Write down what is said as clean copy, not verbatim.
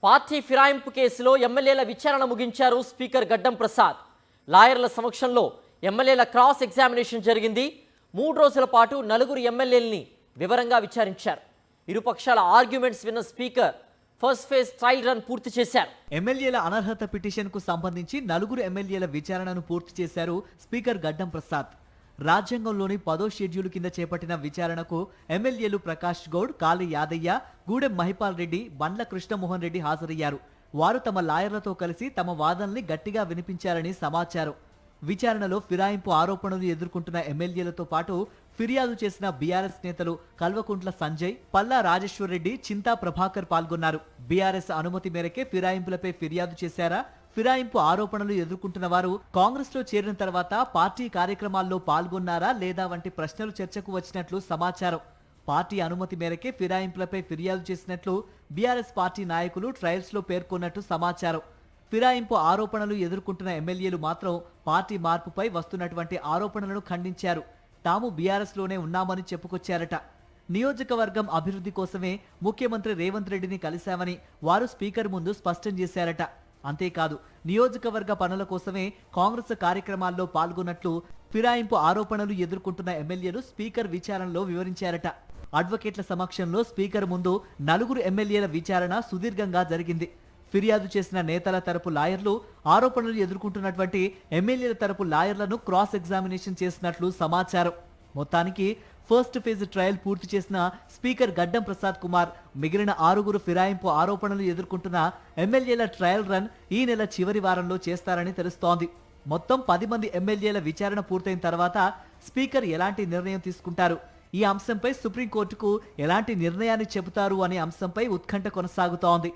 Party ఫిరాయింపు కేసులో ఎమ్మెల్యేల విచారణ ముగించారు స్పీకర్ గడ్డం ప్రసాద్. లాయర్ల సమక్షంలో ఎమ్మెల్యేల క్రాస్ ఎగ్జామినేషన్ జరిగింది. 3 రోజుల పాటు నలుగురు ఎమ్మెల్యేలని వివరంగా విచారించారు. ఇరుపక్షాల ఆర్గ్యుమెంట్స్ విన్న speaker first phase trial run పూర్తి చేశారు. ఎమ్మెల్యేల అనర్హత పిటిషన్ కు సంబంధించి నలుగురు ఎమ్మెల్యేల విచారణను పూర్తి చేశారు స్పీకర్ గడ్డం ప్రసాద్. రాజ్యాంగంలోని 10వ షెడ్యూల్ కింద చేపట్టిన విచారణకు ఎమ్మెల్యేలు ప్రకాష్ గౌడ్, కాళీ యాదయ్య, గూడెం మహిపాల్ రెడ్డి, బండ్ల కృష్ణమోహన్ రెడ్డి హాజరయ్యారు. వారు తమ లాయర్లతో కలిసి తమ వాదనల్ని గట్టిగా వినిపించారని సమాచారం. విచారణలో ఫిరాయింపు ఆరోపణలు ఎదుర్కొంటున్న ఎమ్మెల్యేలతో పాటు ఫిర్యాదు చేసిన బీఆర్ఎస్ నేతలు కల్వకుంట్ల సంజయ్, పల్లా రాజేశ్వర్ రెడ్డి, చింతా ప్రభాకర్ పాల్గొన్నారు. బీఆర్ఎస్ అనుమతి మేరకే ఫిరాయింపులపై ఫిర్యాదు చేశారా? ఫిరాయింపు ఆరోపణలు ఎదుర్కొంటున్న వారు కాంగ్రెస్ లో చేరిన తర్వాత పార్టీ కార్యక్రమాల్లో పాల్గొన్నారా లేదా వంటి ప్రశ్నలు చర్చకు వచ్చినట్లు సమాచారం. పార్టీ అనుమతి మేరకే ఫిరాయింపులపై ఫిర్యాదు చేసినట్లు బీఆర్ఎస్ పార్టీ నాయకులు ట్రయల్స్ లో పేర్కొన్నట్టు సమాచారం. ఫిరాయింపు ఆరోపణలు ఎదుర్కొంటున్న ఎమ్మెల్యేలు మాత్రం పార్టీ మార్పుపై వస్తున్నటువంటి ఆరోపణలను ఖండించారు. తాము బీఆర్ఎస్ లోనే ఉన్నామని చెప్పుకొచ్చారట. నియోజకవర్గం అభివృద్ధి కోసమే ముఖ్యమంత్రి రేవంత్ రెడ్డిని కలిశామని వారు స్పీకర్ ముందు స్పష్టం చేశారట. అంతేకాదు, నియోజకవర్గ పనుల కోసమే కాంగ్రెస్ కార్యక్రమాల్లో పాల్గొన్నట్లు ఫిరాయింపు ఆరోపణలు ఎదుర్కొంటున్న ఎమ్మెల్యేలు స్పీకర్ విచారణలో వివరించారట. అడ్వకేట్ల సమక్షంలో స్పీకర్ ముందు నలుగురు ఎమ్మెల్యేల విచారణ సుదీర్ఘంగా జరిగింది. ఫిర్యాదు చేసిన నేతల తరపు లాయర్లు ఆరోపణలు ఎదుర్కొంటున్నటువంటి ఎమ్మెల్యేల తరపు లాయర్లను క్రాస్ ఎగ్జామినేషన్ చేసినట్లు సమాచారం. మొత్తానికి ఫస్ట్ ఫేజ్ ట్రయల్ పూర్తి చేసిన స్పీకర్ గడ్డం ప్రసాద్ కుమార్ మిగిలిన 6గురు ఫిరాయింపు ఆరోపణలు ఎదుర్కొంటున్న ఎమ్మెల్యేల ట్రయల్ రన్ ఈ నెల చివరి వారంలో చేస్తారని తెలుస్తోంది. మొత్తం 10 మంది ఎమ్మెల్యేల విచారణ పూర్తయిన తర్వాత స్పీకర్ ఎలాంటి నిర్ణయం తీసుకుంటారు, ఈ అంశంపై సుప్రీంకోర్టుకు ఎలాంటి నిర్ణయాన్ని చెబుతారు అనే అంశంపై ఉత్కంఠ కొనసాగుతోంది.